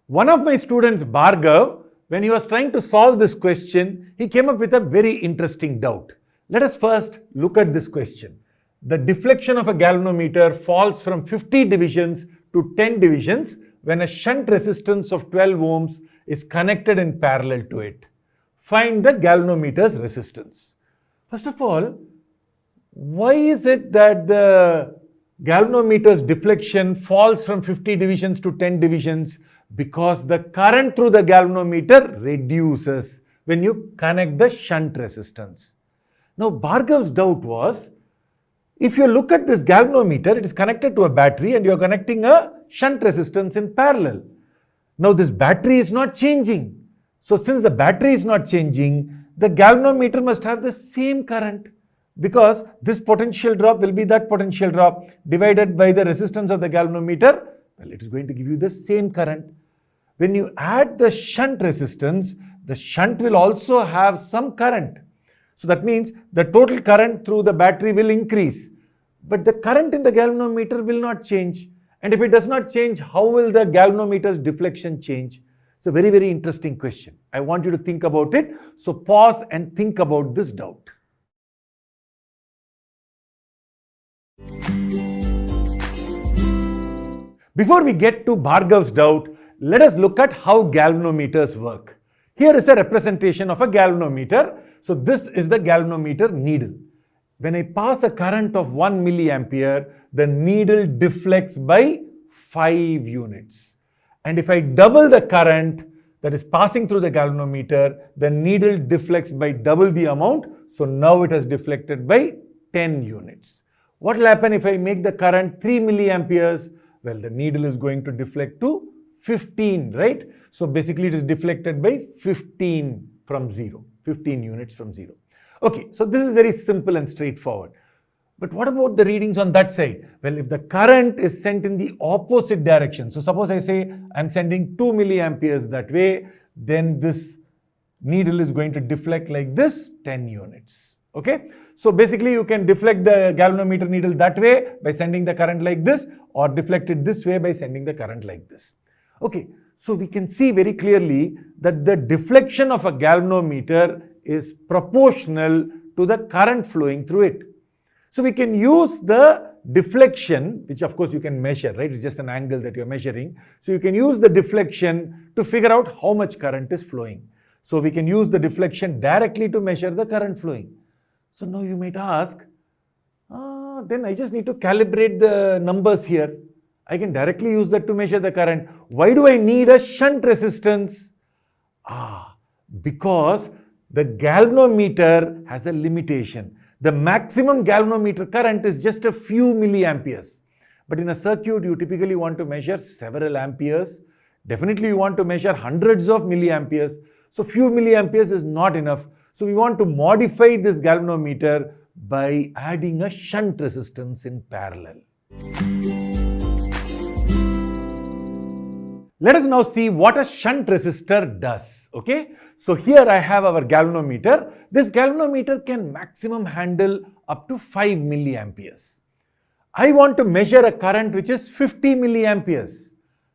One of my students, Bhargav, when he was trying to solve this question, he came up with a very interesting doubt. Let us first look at this question. The deflection of a galvanometer falls from 50 divisions to 10 divisions when a shunt resistance of 12 ohms is connected in parallel to it. Find the galvanometer's resistance. First of all, why is it that the galvanometer's deflection falls from 50 divisions to 10 divisions? Because the current through the galvanometer reduces when you connect the shunt resistance. Now, Bhargav's doubt was, if you look at this galvanometer, it is connected to a battery and you are connecting a shunt resistance in parallel. Now, this battery is not changing. So, since the battery is not changing, the galvanometer must have the same current, because this potential drop will be that potential drop divided by the resistance of the galvanometer. Well, it is going to give you the same current. When you add the shunt resistance, the shunt will also have some current. So that means the total current through the battery will increase. But the current in the galvanometer will not change. And if it does not change, how will the galvanometer's deflection change? It's a very, very interesting question. I want you to think about it. So pause and think about this doubt. Before we get to Bhargav's doubt, let us look at how galvanometers work. Here is a representation of a galvanometer. So this is the galvanometer needle. When I pass a current of 1 milliampere, the needle deflects by 5 units. And if I double the current that is passing through the galvanometer, the needle deflects by double the amount. So now it has deflected by 10 units. What will happen if I make the current 3 milliamperes? Well, the needle is going to deflect to 15, right? So basically it is deflected by 15 from 0, 15 units from 0. Okay, so this is very simple and straightforward. But what about the readings on that side? Well, if the current is sent in the opposite direction, so suppose I say I'm sending 2 milliamperes that way, then this needle is going to deflect like this, 10 units. Okay, so basically you can deflect the galvanometer needle that way by sending the current like this, or deflect it this way by sending the current like this. Okay, so we can see very clearly that the deflection of a galvanometer is proportional to the current flowing through it. So we can use the deflection, which of course you can measure, right? It's just an angle that you're measuring. So you can use the deflection to figure out how much current is flowing. So we can use the deflection directly to measure the current flowing. So now you might ask, then I just need to calibrate the numbers here. I can directly use that to measure the current. Why do I need a shunt resistance? Because the galvanometer has a limitation. The maximum galvanometer current is just a few milliamperes. But in a circuit, you typically want to measure several amperes. Definitely you want to measure hundreds of milliamperes. So few milliamperes is not enough. So we want to modify this galvanometer by adding a shunt resistance in parallel. Let us now see what a shunt resistor does. Okay, so here I have our galvanometer. This galvanometer can maximum handle up to 5 milliamperes. I want to measure a current which is 50 milliamperes.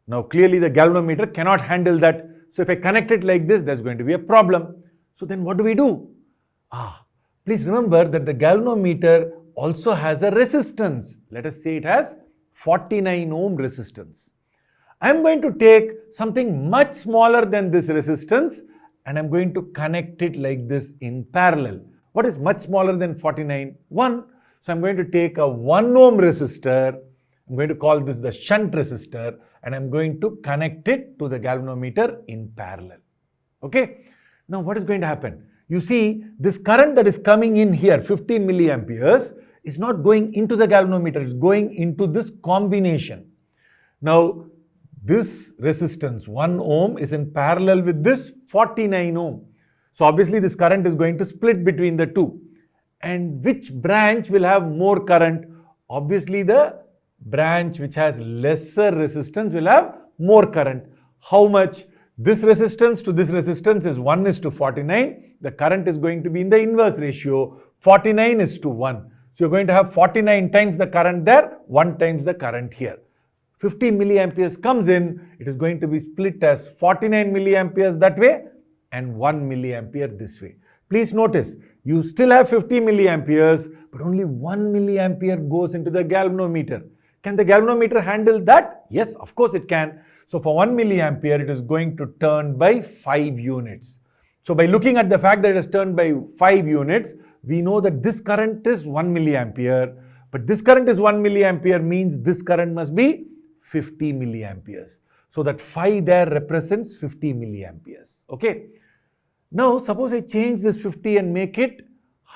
Now clearly the galvanometer cannot handle that. So if I connect it like this, there's going to be a problem. So then what do we do? Please remember that the galvanometer also has a resistance. Let us say it has 49 ohm resistance. I'm going to take something much smaller than this resistance and I'm going to connect it like this in parallel. What is much smaller than 49? 1. So I'm going to take a 1 ohm resistor. I'm going to call this the shunt resistor and I'm going to connect it to the galvanometer in parallel. Okay. Now what is going to happen? You see, this current that is coming in here, 50 milliamperes, is not going into the galvanometer. It's going into this combination. Now, this resistance, 1 ohm, is in parallel with this 49 ohm. So obviously this current is going to split between the two. And which branch will have more current? Obviously the branch which has lesser resistance will have more current. How much? This resistance to this resistance is 1:49. The current is going to be in the inverse ratio, 49:1. So you're going to have 49 times the current there, 1 times the current here. 50 milliamperes comes in, it is going to be split as 49 milliamperes that way and 1 milliampere this way. Please notice, you still have 50 milliamperes, but only 1 milliampere goes into the galvanometer. Can the galvanometer handle that? Yes, of course it can. So for 1 milliampere, it is going to turn by 5 units. So by looking at the fact that it is turned by 5 units, we know that this current is 1 milliampere, but this current is 1 milliampere means this current must be 50 milliamperes. So that 5 there represents 50 milliamperes. Okay. Now suppose I change this 50 and make it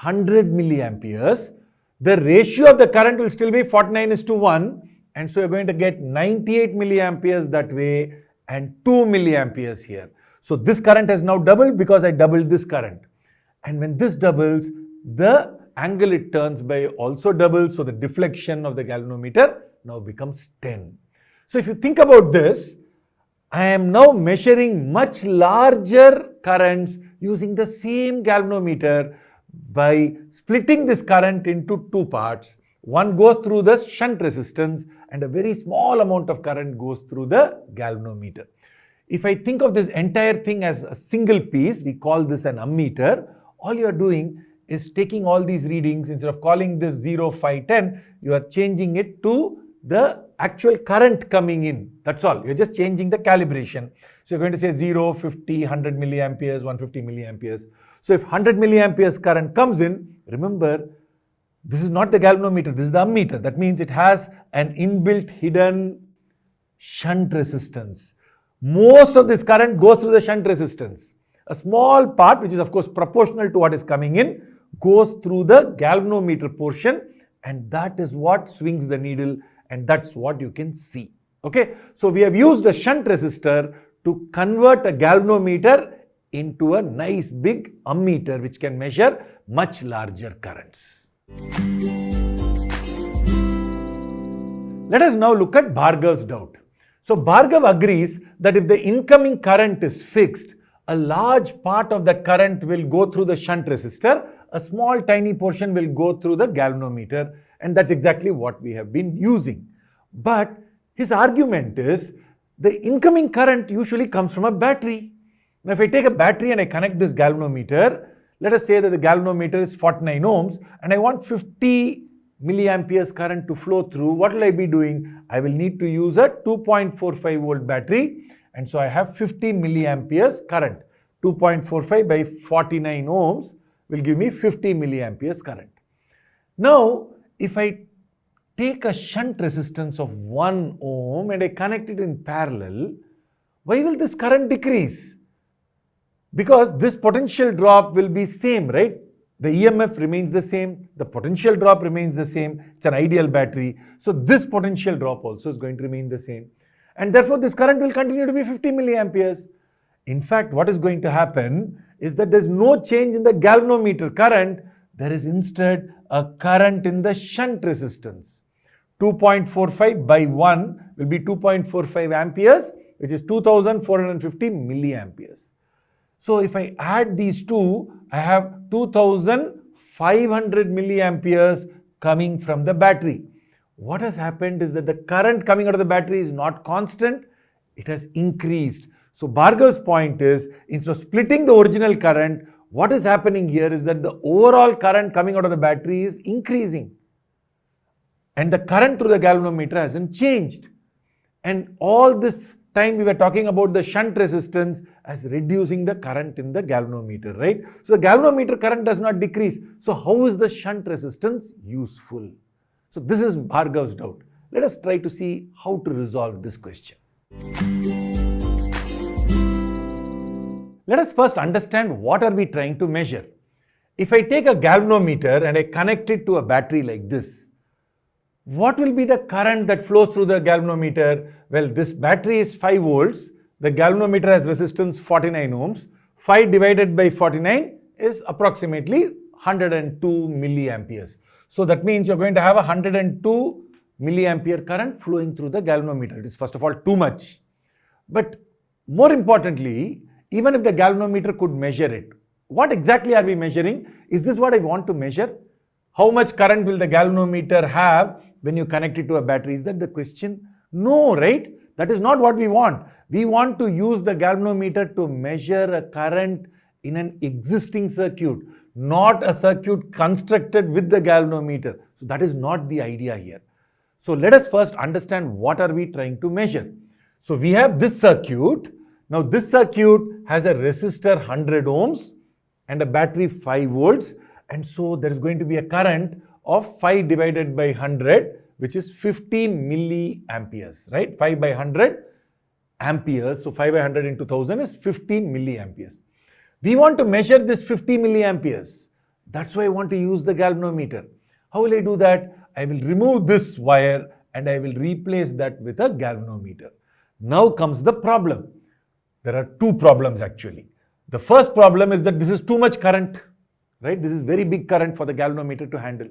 100 milliamperes. The ratio of the current will still be 49:1, and so you're going to get 98 milliamperes that way and 2 milliamperes here. So this current has now doubled because I doubled this current. And when this doubles, the angle it turns by also doubles. So the deflection of the galvanometer now becomes 10. So if you think about this, I am now measuring much larger currents using the same galvanometer by splitting this current into two parts. One goes through the shunt resistance and a very small amount of current goes through the galvanometer. If I think of this entire thing as a single piece, we call this an ammeter. All you are doing is taking all these readings, instead of calling this 0, 5, 10, you are changing it to the actual current coming in. That's all. You're just changing the calibration. So you're going to say 0, 50, 100 milliamperes, 150 milliamperes. So if 100 milliamperes current comes in, remember, this is not the galvanometer, this is the ammeter. That means it has an inbuilt hidden shunt resistance. Most of this current goes through the shunt resistance. A small part, which is of course proportional to what is coming in, goes through the galvanometer portion, and that is what swings the needle, and that's what you can see. Okay, so we have used a shunt resistor to convert a galvanometer into a nice big ammeter which can measure much larger currents. Let us now look at Bhargav's doubt. So Bhargav agrees that if the incoming current is fixed, a large part of that current will go through the shunt resistor, a small tiny portion will go through the galvanometer, and that's exactly what we have been using. But his argument is the incoming current usually comes from a battery. Now if I take a battery and I connect this galvanometer, let us say that the galvanometer is 49 ohms and I want 50 milliamperes current to flow through. What will I be doing? I will need to use a 2.45 volt battery, and so I have 50 milliamperes current. 2.45 by 49 ohms will give me 50 milliamperes current. Now if I take a shunt resistance of 1 ohm and I connect it in parallel, why will this current decrease? Because this potential drop will be same, right? The EMF remains the same, the potential drop remains the same, it's an ideal battery. So this potential drop also is going to remain the same. And therefore this current will continue to be 50 milliamperes. In fact, what is going to happen is that there is no change in the galvanometer current, there is instead a current in the shunt resistance. 2.45 by 1 will be 2.45 amperes, which is 2450 milliamperes. So if I add these two, I have 2500 milliamperes coming from the battery. What has happened is that the current coming out of the battery is not constant, it has increased. So Bhargav's point is, instead of splitting the original current, what is happening here is that the overall current coming out of the battery is increasing. And the current through the galvanometer hasn't changed. And all this time we were talking about the shunt resistance as reducing the current in the galvanometer, right? So the galvanometer current does not decrease. So how is the shunt resistance useful? So this is Bhargav's doubt. Let us try to see how to resolve this question. Let us first understand what are we trying to measure. If I take a galvanometer and I connect it to a battery like this, what will be the current that flows through the galvanometer? Well, this battery is 5 volts. The galvanometer has resistance 49 ohms. 5 divided by 49 is approximately 102 milliamperes. So that means you're going to have a 102 milliampere current flowing through the galvanometer. It is first of all too much. But more importantly, even if the galvanometer could measure it, what exactly are we measuring? Is this what I want to measure? How much current will the galvanometer have when you connect it to a battery? Is that the question? No, right? That is not what we want. We want to use the galvanometer to measure a current in an existing circuit, not a circuit constructed with the galvanometer. So that is not the idea here. So let us first understand what are we trying to measure. So we have this circuit. Now this circuit has a resistor 100 ohms and a battery 5 volts. And so there is going to be a current of 5 divided by 100, which is 50 milliamperes, right? 5 by 100 amperes. So 5 by 100 into 1000 is 50 milliamperes. We want to measure this 50 milliamperes. That's why I want to use the galvanometer. How will I do that? I will remove this wire and I will replace that with a galvanometer. Now comes the problem. There are two problems actually. The first problem is that this is too much current, right? This is very big current for the galvanometer to handle.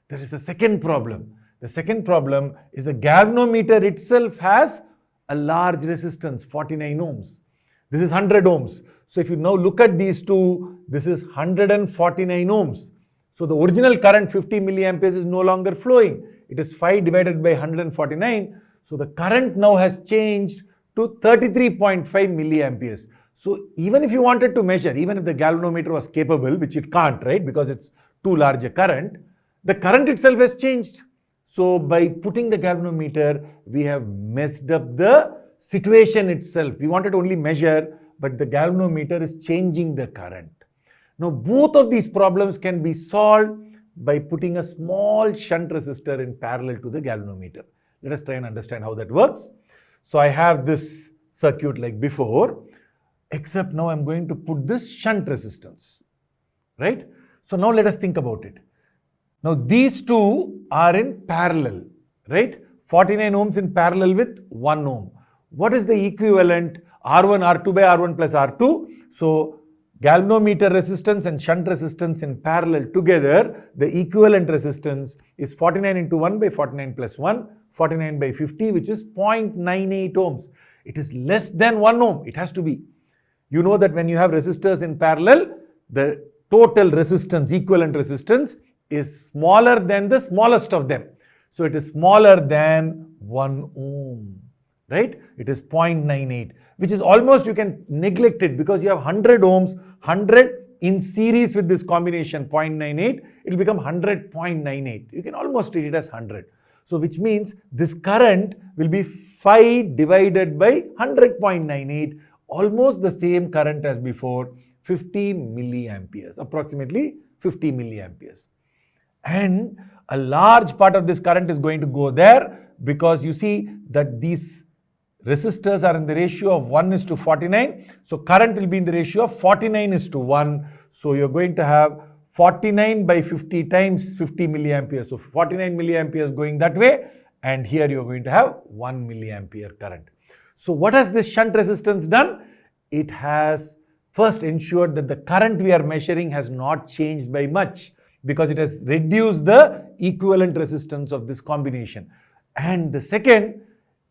There is a second problem. The second problem is the galvanometer itself has a large resistance, 49 ohms. This is 100 ohms. So if you now look at these two, this is 149 ohms. So the original current 50 milliamperes is no longer flowing. It is 5 divided by 149. So the current now has changed to 33.5 milliamperes. So even if you wanted to measure, even if the galvanometer was capable, which it can't, right? Because it's too large a current, the current itself has changed. So by putting the galvanometer, we have messed up the situation itself. We wanted to only measure, but the galvanometer is changing the current. Now both of these problems can be solved by putting a small shunt resistor in parallel to the galvanometer. Let us try and understand how that works. So I have this circuit like before, except now I'm going to put this shunt resistance, right? So now let us think about it. Now these two are in parallel, right? 49 ohms in parallel with 1 ohm. What is the equivalent? R1, R2 by R1 plus R2. So galvanometer resistance and shunt resistance in parallel together, the equivalent resistance is 49 into 1 by 49 plus 1, 49 by 50, which is 0.98 ohms. It is less than 1 ohm. It has to be. You know that when you have resistors in parallel, the total resistance, equivalent resistance, is smaller than the smallest of them. So it is smaller than 1 ohm, right? It is 0.98, which is almost, you can neglect it because you have 100 ohms, 100 in series with this combination 0.98, it will become 100.98. You can almost treat it as 100. So which means this current will be 5 divided by 100.98, almost the same current as before, 50 milliamperes, approximately 50 milliamperes. And a large part of this current is going to go there because you see that these resistors are in the ratio of 1:49. So current will be in the ratio of 49:1. So you're going to have 49 by 50 times 50 milliamperes. So 49 milliamperes going that way, and here you're going to have 1 milliampere current. So what has this shunt resistance done? It has first ensured that the current we are measuring has not changed by much, because it has reduced the equivalent resistance of this combination. And the second,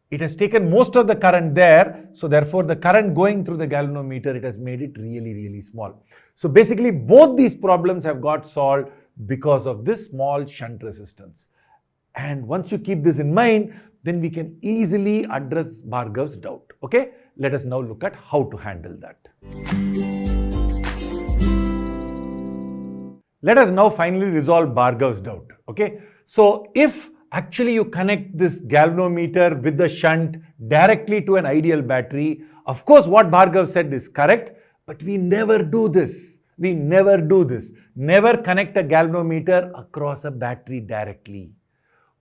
it has taken most of the current there, so therefore the current going through the galvanometer, it has made it really, really small. So basically both these problems have got solved because of this small shunt resistance. And once you keep this in mind, then we can easily address Bhargav's doubt. Okay, let us now look at how to handle that. Let us now finally resolve Bhargav's doubt. Okay, so if actually you connect this galvanometer with the shunt directly to an ideal battery, of course what Bhargav said is correct, but we never do this. We never do this. Never connect a galvanometer across a battery directly.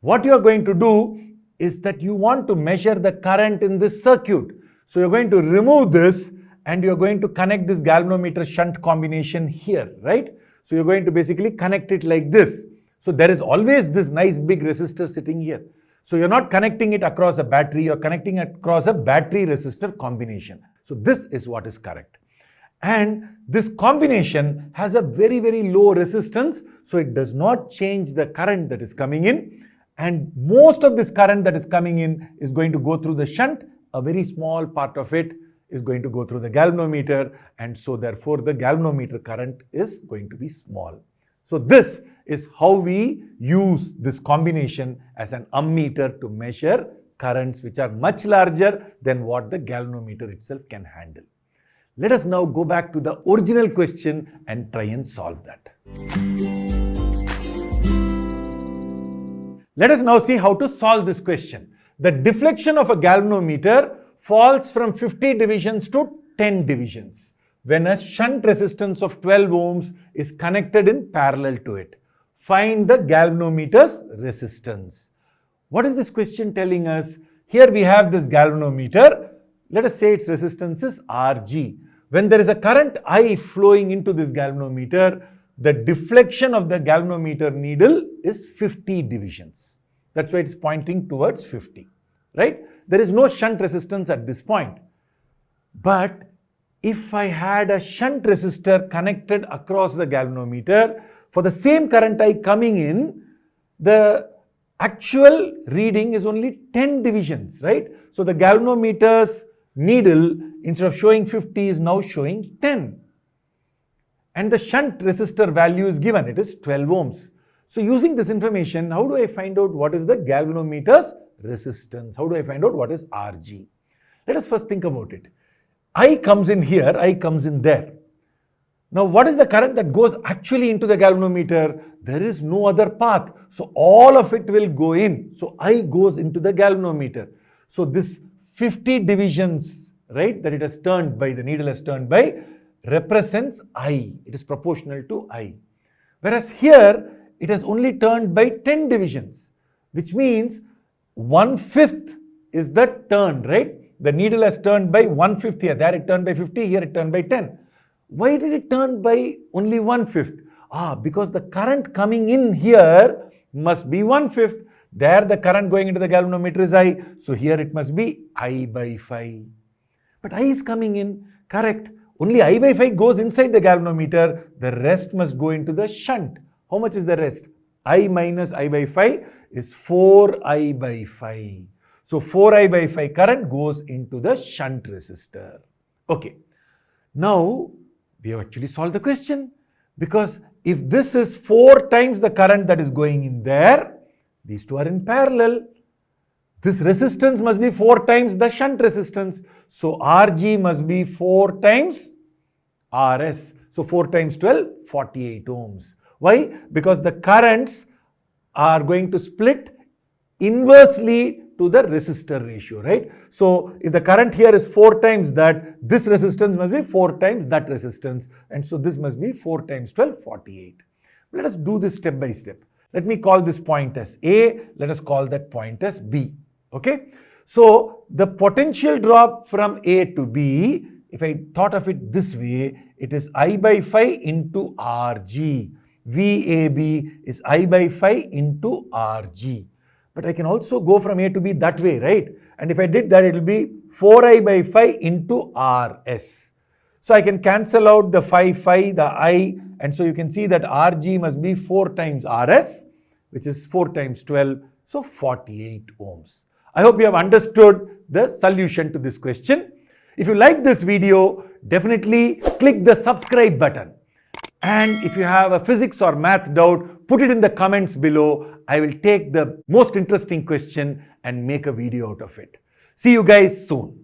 What you are going to do is that you want to measure the current in this circuit. So you're going to remove this and you're going to connect this galvanometer shunt combination here, right? So you're going to basically connect it like this. So there is always this nice big resistor sitting here. So you're not connecting it across a battery, you're connecting it across a battery resistor combination. So this is what is correct. And this combination has a very, very low resistance, so it does not change the current that is coming in. And most of this current that is coming in is going to go through the shunt. A very small part of it is going to go through the galvanometer, and so therefore the galvanometer current is going to be small. So this is how we use this combination as an ammeter to measure currents which are much larger than what the galvanometer itself can handle. Let us now go back to the original question and try and solve that. Let us now see how to solve this question. The deflection of a galvanometer falls from 50 divisions to 10 divisions when a shunt resistance of 12 ohms is connected in parallel to it. Find the galvanometer's resistance. What is this question telling us? Here we have this galvanometer. Let us say its resistance is Rg. When there is a current I flowing into this galvanometer, the deflection of the galvanometer needle is 50 divisions. That's why it's pointing towards 50, right? There is no shunt resistance at this point. But if I had a shunt resistor connected across the galvanometer, for the same current I coming in, the actual reading is only 10 divisions, right? So the galvanometer's needle, instead of showing 50, is now showing 10. And the shunt resistor value is given, it is 12 ohms. So using this information, how do I find out what is the galvanometer's resistance? How do I find out what is Rg? Let us first think about it. I comes in here, I comes in there. Now what is the current that goes actually into the galvanometer? There is no other path. So all of it will go in. So I goes into the galvanometer. So this 50 divisions, right, that it has turned by, the needle has turned by, represents I. It is proportional to I. Whereas here, it has only turned by 10 divisions, which means 1/5 is the turn, right? The needle has turned by 1/5 here. There it turned by 50, here it turned by 10. Why did it turn by only 1/5? Because the current coming in here must be 1/5. There the current going into the galvanometer is I. So here it must be I by 5. But I is coming in, correct. Only I by 5 goes inside the galvanometer. The rest must go into the shunt. How much is the rest? I minus I by 5 is 4I by 5. So 4I by 5 current goes into the shunt resistor. Okay. Now, we have actually solved the question. Because if this is 4 times the current that is going in there, these two are in parallel. This resistance must be 4 times the shunt resistance. So Rg must be 4 times Rs. So 4 times 12, 48 ohms. Why? Because the currents are going to split inversely to the resistor ratio, right? So if the current here is 4 times that, this resistance must be 4 times that resistance. And so this must be 4 times 12, 48. Let us do this step by step. Let me call this point as A. Let us call that point as B. Okay? So the potential drop from A to B, if I thought of it this way, it is I by 5 into Rg. VAB is I by 5 into Rg. But I can also go from A to B that way, right? And if I did that, it will be 4I by 5 into Rs. So I can cancel out the 5, the I, and so you can see that Rg must be 4 times Rs, which is 4 times 12, so 48 ohms. I hope you have understood the solution to this question. If you like this video, definitely click the subscribe button. And if you have a physics or math doubt, put it in the comments below. I will take the most interesting question and make a video out of it. See you guys soon.